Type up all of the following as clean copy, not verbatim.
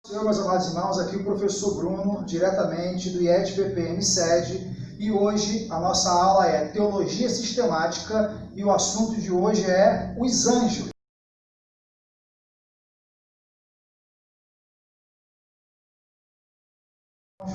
Senhor, meus amados irmãos, aqui o professor Bruno, diretamente do IED-BPM Sede, e hoje a nossa aula é Teologia Sistemática e o assunto de hoje é os anjos.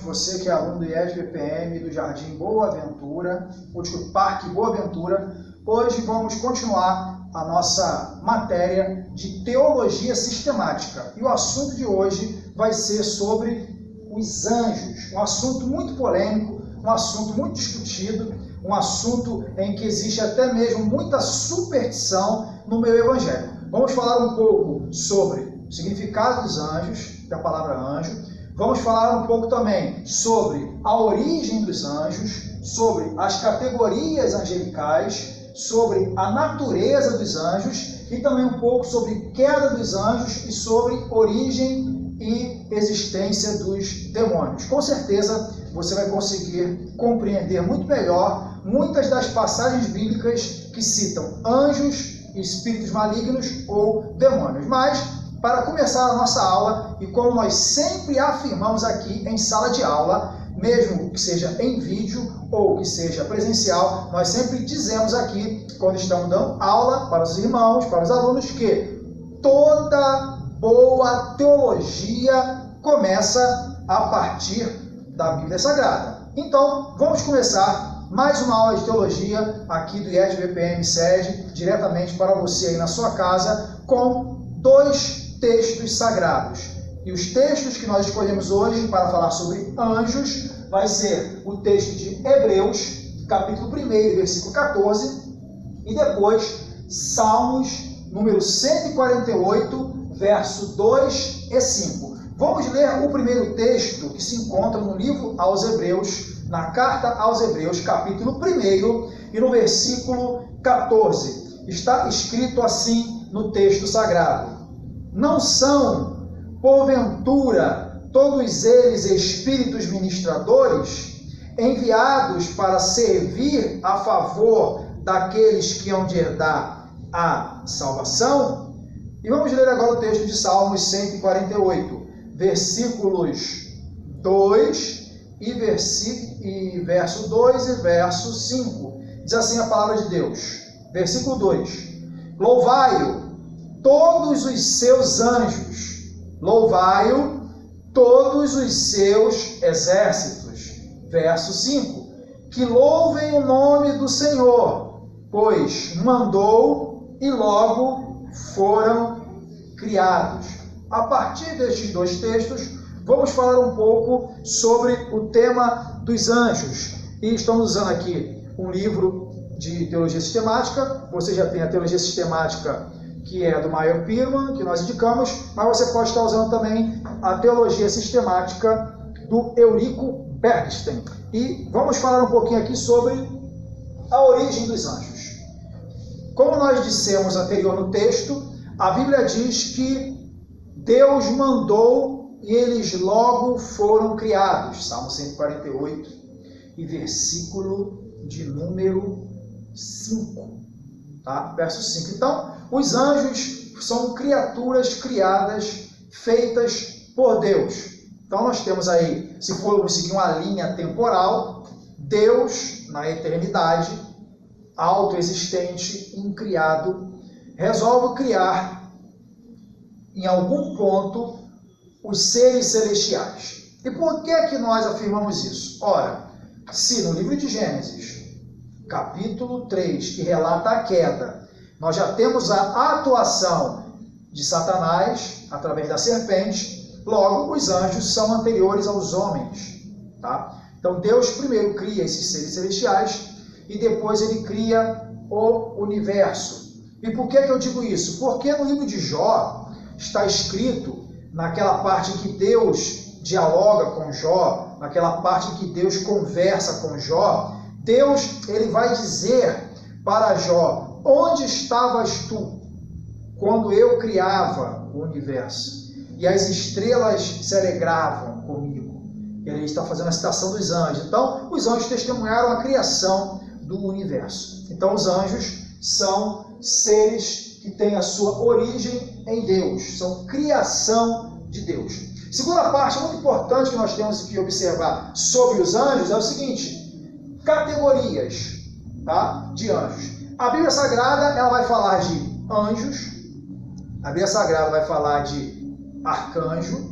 Você que é aluno do IED-BPM do Jardim Boa Ventura, ou do Parque Boa Ventura, hoje vamos continuar a nossa matéria de Teologia Sistemática. E o assunto de hoje vai ser sobre os anjos, um assunto muito polêmico, um assunto muito discutido, um assunto em que existe até mesmo muita superstição no meio evangélico. Vamos falar um pouco sobre o significado dos anjos, da palavra anjo. Vamos falar um pouco também sobre a origem dos anjos, sobre as categorias angelicais, sobre a natureza dos anjos e também um pouco sobre queda dos anjos e sobre origem e existência dos demônios. Com certeza você vai conseguir compreender muito melhor muitas das passagens bíblicas que citam anjos, espíritos malignos ou demônios. Mas, para começar a nossa aula, e como nós sempre afirmamos aqui em sala de aula, mesmo que seja em vídeo ou que seja presencial, nós sempre dizemos aqui, quando estamos dando aula para os irmãos, para os alunos, que toda boa teologia começa a partir da Bíblia Sagrada. Então, vamos começar mais uma aula de teologia aqui do IED-BPM Sede, diretamente para você aí na sua casa, com dois textos sagrados. E os textos que nós escolhemos hoje para falar sobre anjos vai ser o texto de Hebreus, capítulo 1, versículo 14, e depois Salmos, número 148, verso 2 e 5. Vamos ler o primeiro texto que se encontra no livro aos Hebreus, na carta aos Hebreus, capítulo 1, e no versículo 14. Está escrito assim no texto sagrado: não são, porventura, todos eles espíritos ministradores, enviados para servir a favor daqueles que hão de herdar a salvação? E vamos ler agora o texto de Salmos 148, versículos 2 e verso 2 e verso 5. Diz assim a palavra de Deus, versículo 2: louvai-o todos os seus anjos, louvai-o todos os seus exércitos. Verso 5: que louvem o nome do Senhor, pois mandou e logo foram criados. A partir destes dois textos, vamos falar um pouco sobre o tema dos anjos. E estamos usando aqui um livro de teologia sistemática. Você já tem a teologia sistemática, que é do Meyer Pearman, que nós indicamos, mas você pode estar usando também a teologia sistemática do Eurico Bergsten. E vamos falar um pouquinho aqui sobre a origem dos anjos. Como nós dissemos anterior no texto, a Bíblia diz que Deus mandou e eles logo foram criados. Salmo 148 e versículo de número 5. Tá? Verso 5. Então, os anjos são criaturas criadas, feitas por Deus. Então nós temos aí, se formos seguir uma linha temporal, Deus, na eternidade, autoexistente, incriado, resolve criar, em algum ponto, os seres celestiais. E por que nós afirmamos isso? Ora, se no livro de Gênesis, capítulo 3, que relata a queda, nós já temos a atuação de Satanás através da serpente, logo os anjos são anteriores aos homens. Tá? Então Deus primeiro cria esses seres celestiais e depois ele cria o universo. E por que eu digo isso? Porque no livro de Jó está escrito, naquela parte em que Deus dialoga com Jó, naquela parte em que Deus conversa com Jó, Deus ele vai dizer para Jó: onde estavas tu quando eu criava o universo e as estrelas se alegravam comigo? Ele está fazendo a citação dos anjos. Então, os anjos testemunharam a criação do universo. Então, os anjos são seres que têm a sua origem em Deus, são criação de Deus. Segunda parte muito importante que nós temos que observar sobre os anjos é o seguinte: categorias, tá, de anjos. A Bíblia Sagrada ela vai falar de anjos, a Bíblia Sagrada vai falar de arcanjos,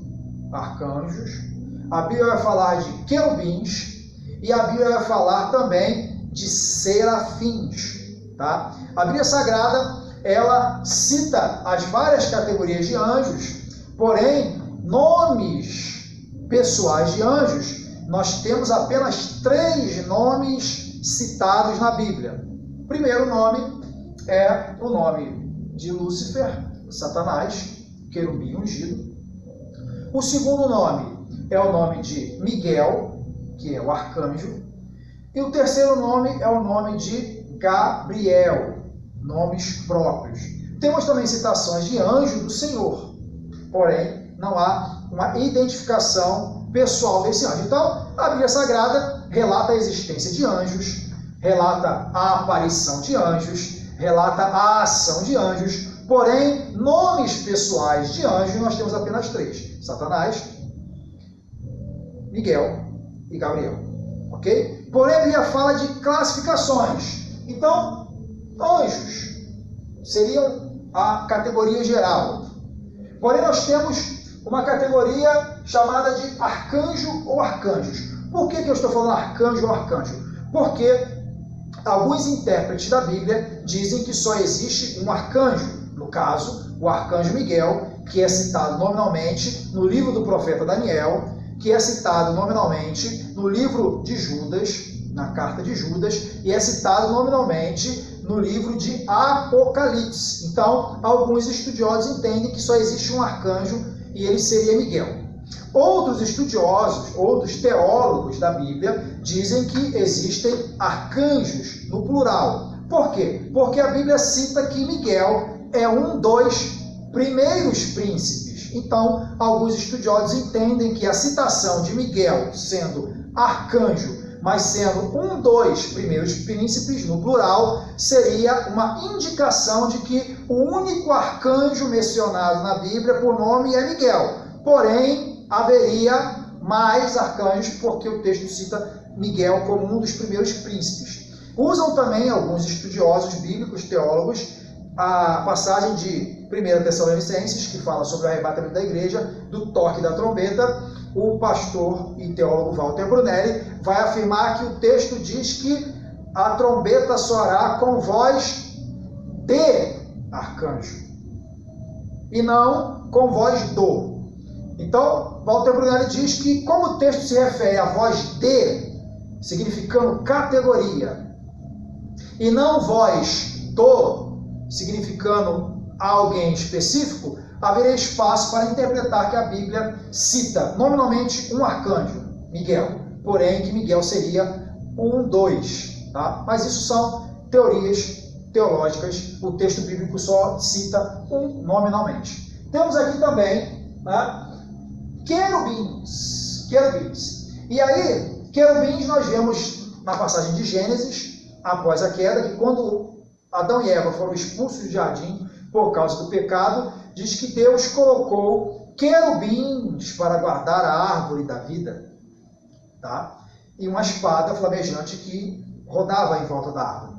a Bíblia vai falar de querubins e a Bíblia vai falar também de serafins, tá? A Bíblia Sagrada ela cita as várias categorias de anjos, porém nomes pessoais de anjos nós temos apenas 3 nomes citados na Bíblia. O primeiro nome é o nome de Lúcifer, Satanás, querubim ungido. O segundo nome é o nome de Miguel, que é o arcanjo. E o terceiro nome é o nome de Gabriel, nomes próprios. Temos também citações de anjo do Senhor, porém não há uma identificação pessoal desse anjo. Então, a Bíblia Sagrada relata a existência de anjos, relata a aparição de anjos, relata a ação de anjos, porém, nomes pessoais de anjos nós temos apenas 3: Satanás, Miguel e Gabriel. Ok? Porém, a Bíblia fala de classificações. Então, anjos seriam a categoria geral. Porém, nós temos uma categoria chamada de arcanjo ou arcanjos. Por que eu estou falando arcanjo ou arcanjo? Porque alguns intérpretes da Bíblia dizem que só existe um arcanjo. No caso, o arcanjo Miguel, que é citado nominalmente no livro do profeta Daniel, que é citado nominalmente no livro de Judas, na carta de Judas, e é citado nominalmente no livro de Apocalipse. Então, alguns estudiosos entendem que só existe um arcanjo e ele seria Miguel. Outros estudiosos, outros teólogos da Bíblia dizem que existem arcanjos no plural. Por quê? Porque a Bíblia cita que Miguel é um dos primeiros príncipes. Então, alguns estudiosos entendem que a citação de Miguel sendo arcanjo, mas sendo um dos primeiros príncipes, no plural, seria uma indicação de que o único arcanjo mencionado na Bíblia por nome é Miguel. Porém, haveria mais arcanjos, porque o texto cita Miguel como um dos primeiros príncipes. Usam também alguns estudiosos bíblicos, teólogos, a passagem de 1 Tessalonicenses, que fala sobre o arrebatamento da igreja, do toque da trombeta. O pastor e teólogo Walter Brunelli vai afirmar que o texto diz que a trombeta soará com voz de arcanjo e não com voz do. Então, Walter Brunelli diz que, como o texto se refere à voz de, significando categoria, e não voz do, significando alguém específico, haveria espaço para interpretar que a Bíblia cita nominalmente um arcanjo, Miguel, porém que Miguel seria um dos, tá? Mas isso são teorias teológicas, o texto bíblico só cita um nominalmente. Temos aqui também, né, querubins. E aí, querubins nós vemos na passagem de Gênesis, após a queda, que quando Adão e Eva foram expulsos do jardim por causa do pecado, diz que Deus colocou querubins para guardar a árvore da vida, tá? E uma espada flamejante que rodava em volta da árvore.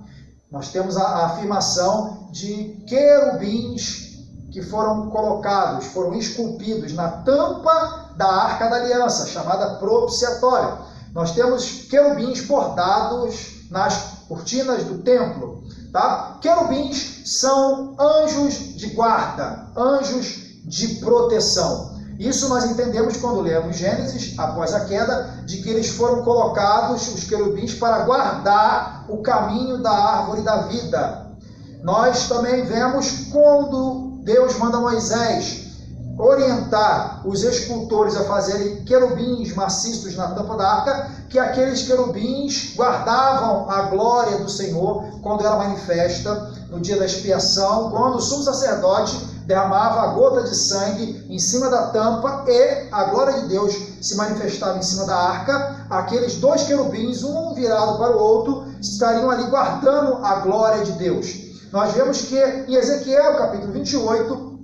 Nós temos a afirmação de querubins que foram colocados, foram esculpidos na tampa da Arca da Aliança, chamada propiciatória. Nós temos querubins bordados nas cortinas do templo, tá? Querubins são anjos de guarda, anjos de proteção. Isso nós entendemos quando lemos Gênesis, após a queda, de que eles foram colocados, os querubins, para guardar o caminho da árvore da vida. Nós também vemos quando Deus manda Moisés orientar os escultores a fazerem querubins maciços na tampa da arca, que aqueles querubins guardavam a glória do Senhor quando ela manifesta no dia da expiação, quando o sumo sacerdote derramava a gota de sangue em cima da tampa e a glória de Deus se manifestava em cima da arca. Aqueles 2 querubins, um virado para o outro, estariam ali guardando a glória de Deus. Nós vemos que em Ezequiel, capítulo 28,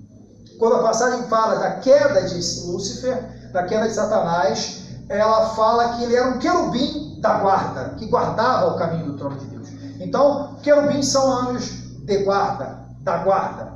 quando a passagem fala da queda de Lúcifer, da queda de Satanás, ela fala que ele era um querubim da guarda, que guardava o caminho do trono de Deus. Então, querubins são anjos de guarda, da guarda.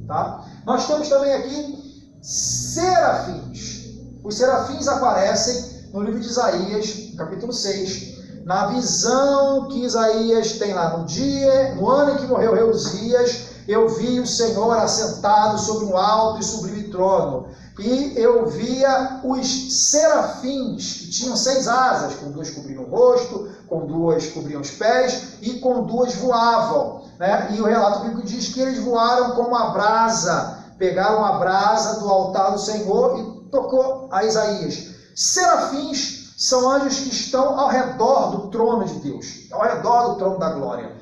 Tá? Nós temos também aqui serafins. Os serafins aparecem no livro de Isaías, capítulo 6, na visão que Isaías tem lá no ano em que morreu rei Uzias, eu vi o Senhor assentado sobre um alto e sublime trono, e eu via os serafins, que tinham 6 asas, com 2 cobriam o rosto, com 2 cobriam os pés, e com 2 voavam. Né? E o relato bíblico diz que eles voaram como a brasa, pegaram a brasa do altar do Senhor e tocou a Isaías. Serafins são anjos que estão ao redor do trono de Deus, ao redor do trono da glória.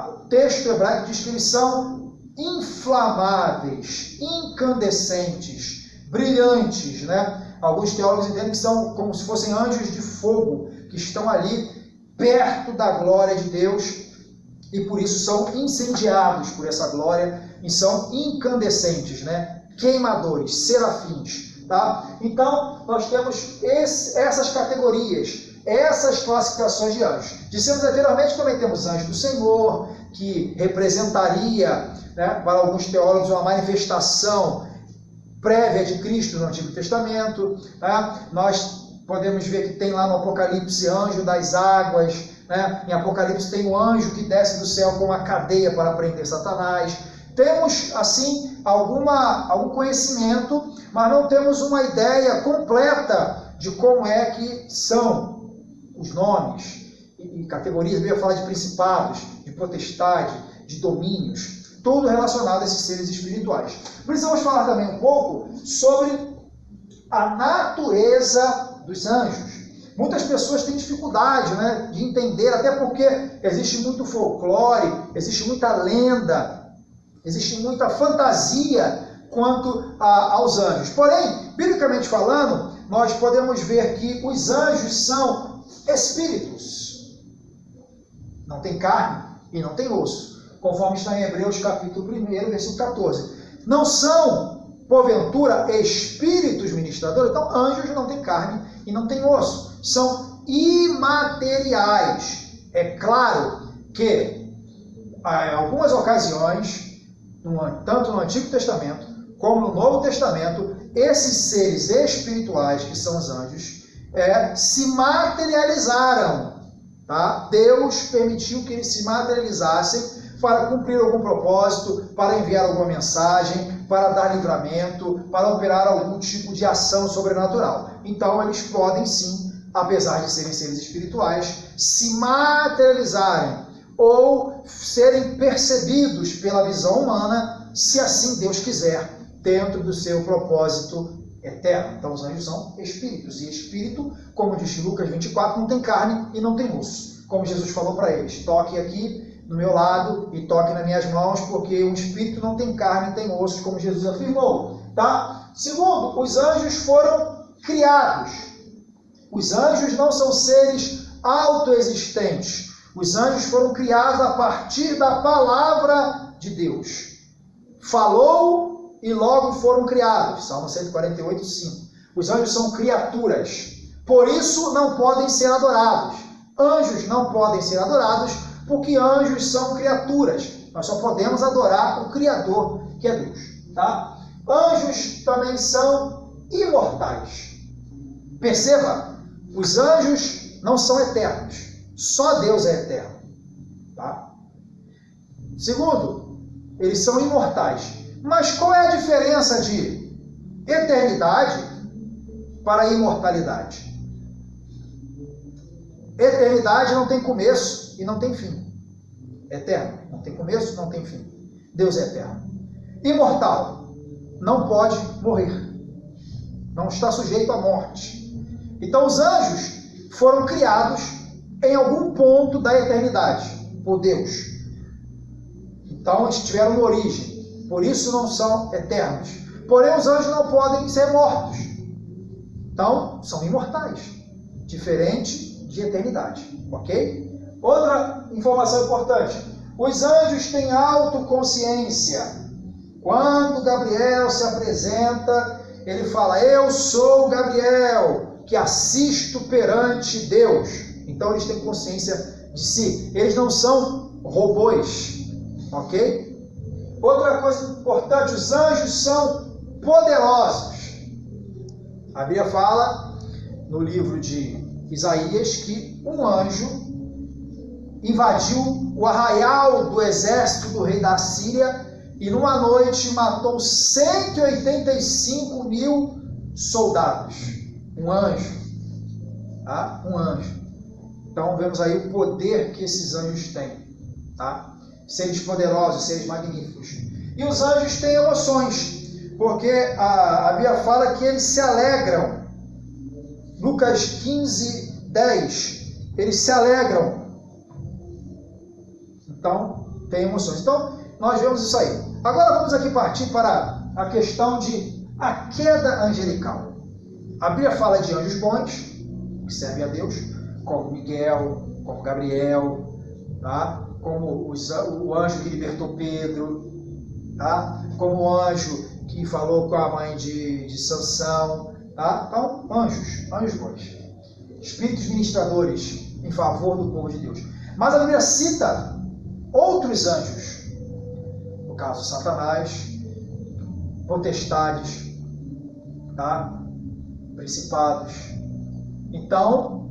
O texto hebraico diz que eles são inflamáveis, incandescentes, brilhantes. Né? Alguns teólogos entendem que são como se fossem anjos de fogo, que estão ali perto da glória de Deus e por isso são incendiados por essa glória e são incandescentes, né? Queimadores, serafins. Tá? Então, nós temos essas categorias, essas classificações de anjos. Dissemos anteriormente que também temos anjos do Senhor, que representaria, né, para alguns teólogos, uma manifestação prévia de Cristo no Antigo Testamento. Tá? Nós podemos ver que tem lá no Apocalipse anjo das águas. Né? Em Apocalipse tem um anjo que desce do céu com uma cadeia para prender Satanás. Temos, assim, algum conhecimento, mas não temos uma ideia completa de como é que são os nomes e categorias. Eu ia falar de principados, de potestade, de domínios, tudo relacionado a esses seres espirituais. Precisamos falar também um pouco sobre a natureza dos anjos. Muitas pessoas têm dificuldade, né, de entender, até porque existe muito folclore, existe muita lenda, existe muita fantasia quanto aos anjos. Porém, biblicamente falando, nós podemos ver que os anjos são espíritos. Não tem carne e não tem osso, conforme está em Hebreus capítulo 1, versículo 14. Não são, porventura, espíritos ministradores? Então, anjos não têm carne e não têm osso. São imateriais. É claro que, em algumas ocasiões, tanto no Antigo Testamento como no Novo Testamento, esses seres espirituais, que são os anjos, se materializaram. Tá? Deus permitiu que eles se materializassem para cumprir algum propósito, para enviar alguma mensagem, para dar livramento, para operar algum tipo de ação sobrenatural. Então, eles podem sim, apesar de serem seres espirituais, se materializarem ou serem percebidos pela visão humana, se assim Deus quiser, dentro do seu propósito eterno. Então, os anjos são espíritos, e espírito, como diz Lucas 24, não tem carne e não tem osso. Como Jesus falou para eles, toque aqui no meu lado e toque nas minhas mãos, porque um espírito não tem carne e tem ossos, como Jesus afirmou. Tá? Segundo, os anjos foram criados. Os anjos não são seres autoexistentes. Os anjos foram criados a partir da palavra de Deus. Falou e logo foram criados. Salmo 148, 5. Os anjos são criaturas. Por isso não podem ser adorados. Anjos não podem ser adorados porque anjos são criaturas. Nós só podemos adorar o Criador, que é Deus. Tá? Anjos também são imortais. Perceba, os anjos não são eternos. Só Deus é eterno. Tá? Segundo, eles são imortais. Mas qual é a diferença de eternidade para imortalidade? Eternidade não tem começo e não tem fim. Eterno, não tem começo, não tem fim. Deus é eterno. Imortal, não pode morrer. Não está sujeito à morte. Então os anjos foram criados em algum ponto da eternidade por Deus. Então eles tiveram uma origem. Por isso não são eternos. Porém os anjos não podem ser mortos. Então são imortais. Diferente de eternidade, ok? Outra informação importante: os anjos têm autoconsciência. Quando Gabriel se apresenta, ele fala: eu sou Gabriel, que assisto perante Deus. Então eles têm consciência de si. Eles não são robôs, ok? Outra coisa importante, os anjos são poderosos. A Bíblia fala no livro de Isaías que um anjo invadiu o arraial do exército do rei da Síria e numa noite matou 185 mil soldados. Um anjo. Tá? Um anjo. Então vemos aí o poder que esses anjos têm. Tá? Seres poderosos, seres magníficos. E os anjos têm emoções, porque a Bíblia fala que eles se alegram. Lucas 15, 10. Eles se alegram. Então, tem emoções. Então, nós vemos isso aí. Agora vamos aqui partir para a questão de a queda angelical. A Bíblia fala de anjos bons, que servem a Deus, como Miguel, como Gabriel, tá? Como o anjo que libertou Pedro, tá? Como o anjo que falou com a mãe de Sansão, tá? Então, anjos bons, espíritos ministradores em favor do povo de Deus. Mas a Bíblia cita outros anjos, no caso Satanás, potestades, tá? Principados. Então,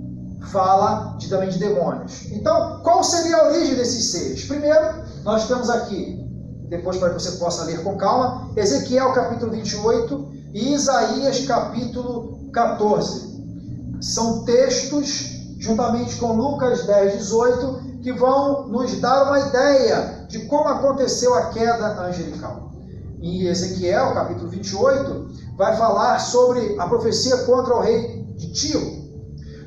fala também de demônios. Então, qual seria a origem desses seres? Primeiro, nós temos aqui, depois para que você possa ler com calma, Ezequiel capítulo 28 e Isaías capítulo 14. São textos, juntamente com Lucas 10, 18, que vão nos dar uma ideia de como aconteceu a queda angelical. Em Ezequiel capítulo 28, vai falar sobre a profecia contra o rei de Tiro.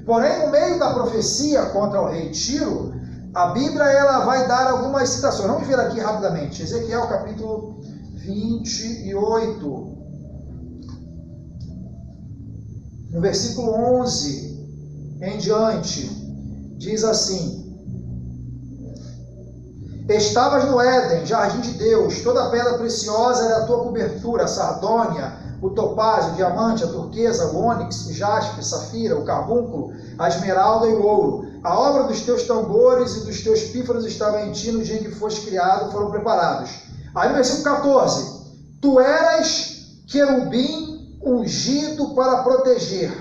Porém, no meio da profecia contra o rei Tiro, a Bíblia ela vai dar algumas citações. Vamos ver aqui rapidamente. Ezequiel capítulo 28. No versículo 11 em diante, diz assim: estavas no Éden, jardim de Deus, toda pedra preciosa era a tua cobertura, a sardônia, o topázio, o diamante, a turquesa, o ônix, o jaspe, a safira, o carbúnculo, a esmeralda e o ouro. A obra dos teus tambores e dos teus pífaros estava em ti no dia em que foste criado, foram preparados. Aí no versículo 14, tu eras querubim ungido para proteger,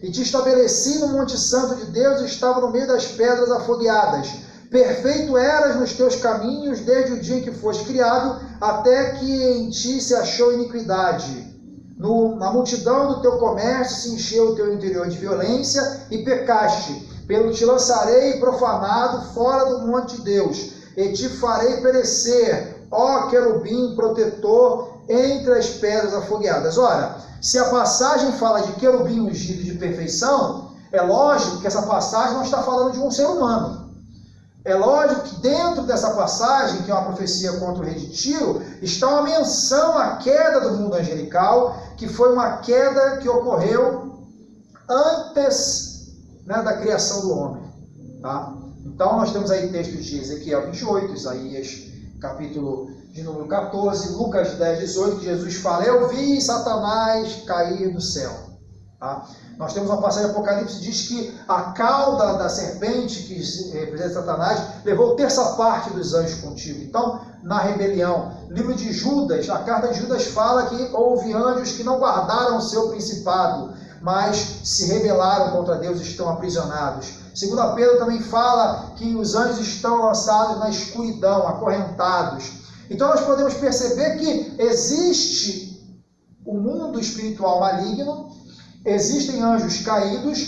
e te estabeleci no monte santo de Deus, e estava no meio das pedras afogueadas. Perfeito eras nos teus caminhos, desde o dia em que foste criado, até que em ti se achou iniquidade. Na multidão do teu comércio se encheu o teu interior de violência e pecaste. Pelo que te lançarei profanado fora do monte de Deus, e te farei perecer, ó querubim protetor, entre as pedras afogueadas. Ora, se a passagem fala de querubim ungido de perfeição, é lógico que essa passagem não está falando de um ser humano. É lógico que dentro dessa passagem, que é uma profecia contra o rei de Tiro, está uma menção à queda do mundo angelical, que foi uma queda que ocorreu antes, né, da criação do homem. Tá? Então nós temos aí textos de Ezequiel 28, Isaías capítulo de número 14, Lucas 10, 18, que Jesus fala: eu vi Satanás cair do céu. Tá? Nós temos uma passagem de Apocalipse que diz que a cauda da serpente, que representa Satanás, levou terça parte dos anjos contigo. Então, na rebelião, livro de Judas, a carta de Judas fala que houve anjos que não guardaram o seu principado, mas se rebelaram contra Deus e estão aprisionados. 2 Pedro também fala que os anjos estão lançados na escuridão, acorrentados. Então nós podemos perceber que existe o mundo espiritual maligno, existem anjos caídos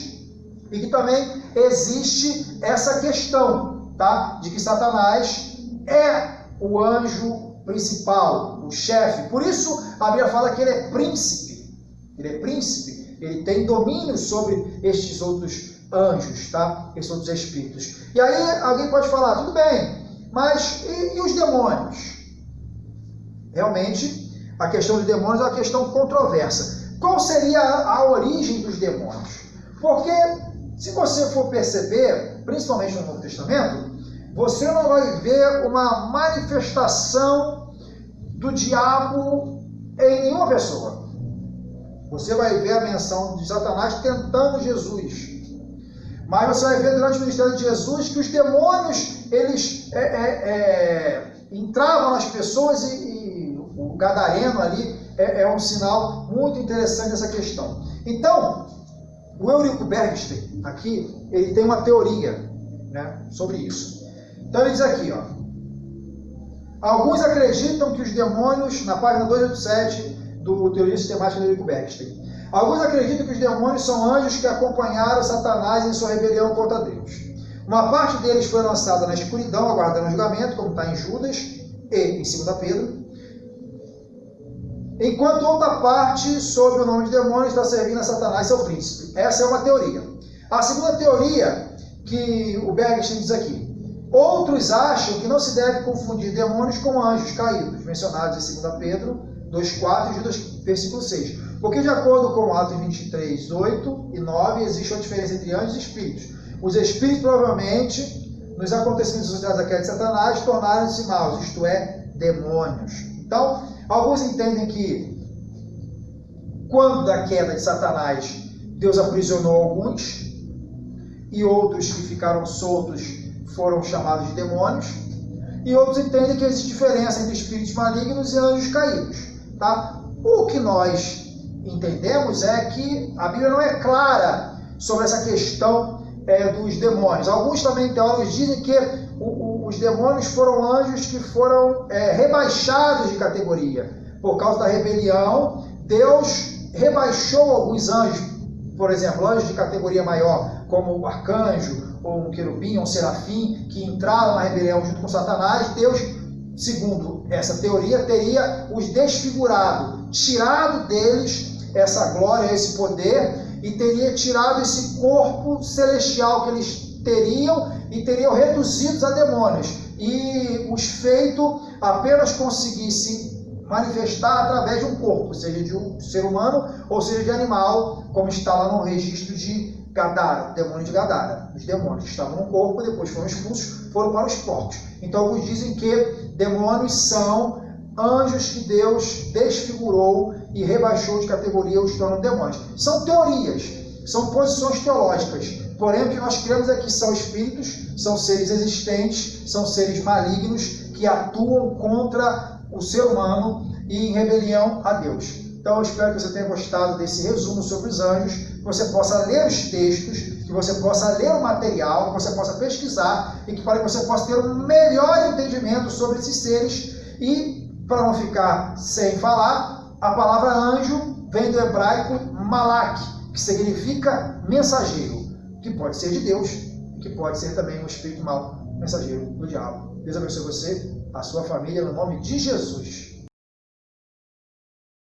e que também existe essa questão, tá? De que Satanás é o anjo principal, o chefe. Por isso a Bíblia fala que ele é príncipe. Ele é príncipe, ele tem domínio sobre estes outros anjos, tá? Esses outros espíritos. E aí alguém pode falar, tudo bem, mas e os demônios? Realmente, a questão de demônios é uma questão controversa. Qual seria a origem dos demônios? Porque, se você for perceber, principalmente no Novo Testamento, você não vai ver uma manifestação do diabo em nenhuma pessoa. Você vai ver a menção de Satanás tentando Jesus. Mas você vai ver durante o ministério de Jesus que os demônios, eles entravam nas pessoas e o gadareno ali é um sinal muito interessante dessa questão. Então, o Eurico Bergstein, aqui, ele tem uma teoria, né, sobre isso. Então ele diz aqui, ó, alguns acreditam que os demônios, na página 287 do Teoria Sistemática do Eurico Bergstein, alguns acreditam que os demônios são anjos que acompanharam Satanás em sua rebelião contra Deus. Uma parte deles foi lançada na escuridão, aguardando o julgamento, como está em Judas e em 2 Pedro, enquanto outra parte, sob o nome de demônio, está servindo a Satanás, seu príncipe. Essa é uma teoria. A segunda teoria que o Bergstein diz aqui: outros acham que não se deve confundir demônios com anjos caídos, mencionados em 2 Pedro 2,4 e Judas, versículo 6. Porque, de acordo com Atos 23, 8 e 9, existe uma diferença entre anjos e espíritos. Os espíritos, provavelmente, nos acontecimentos associados à queda de Satanás, tornaram-se maus, isto é, demônios. Então, alguns entendem que, quando da queda de Satanás, Deus aprisionou alguns, e outros que ficaram soltos foram chamados de demônios, e outros entendem que existe diferença entre espíritos malignos e anjos caídos. Tá? O que nós entendemos é que a Bíblia não é clara sobre essa questão dos demônios. Alguns também teólogos dizem que os demônios foram anjos que foram rebaixados de categoria. Por causa da rebelião, Deus rebaixou alguns anjos, por exemplo, anjos de categoria maior, como o arcanjo, ou um querubim, ou um serafim, que entraram na rebelião junto com Satanás. Deus, segundo essa teoria, teria os desfigurado, tirado deles essa glória, esse poder, e teria tirado esse corpo celestial que eles teriam e teriam reduzidos a demônios, e os feito apenas conseguisse manifestar através de um corpo, seja de um ser humano ou seja de animal, como está lá no registro de Gadara, o demônio de Gadara. Os demônios que estavam no corpo, depois foram expulsos, foram para os porcos. Então alguns dizem que demônios são anjos que Deus desfigurou e rebaixou de categoria, os tornando demônios. São teorias, são posições teológicas. Porém, o que nós cremos é que são espíritos, são seres existentes, são seres malignos que atuam contra o ser humano e em rebelião a Deus. Então eu espero que você tenha gostado desse resumo sobre os anjos, que você possa ler os textos, que você possa ler o material, que você possa pesquisar e para que você possa ter um melhor entendimento sobre esses seres. E, para não ficar sem falar, a palavra anjo vem do hebraico malak, que significa mensageiro, que pode ser de Deus e que pode ser também um espírito mau, mensageiro do diabo. Deus abençoe você, a sua família, no nome de Jesus.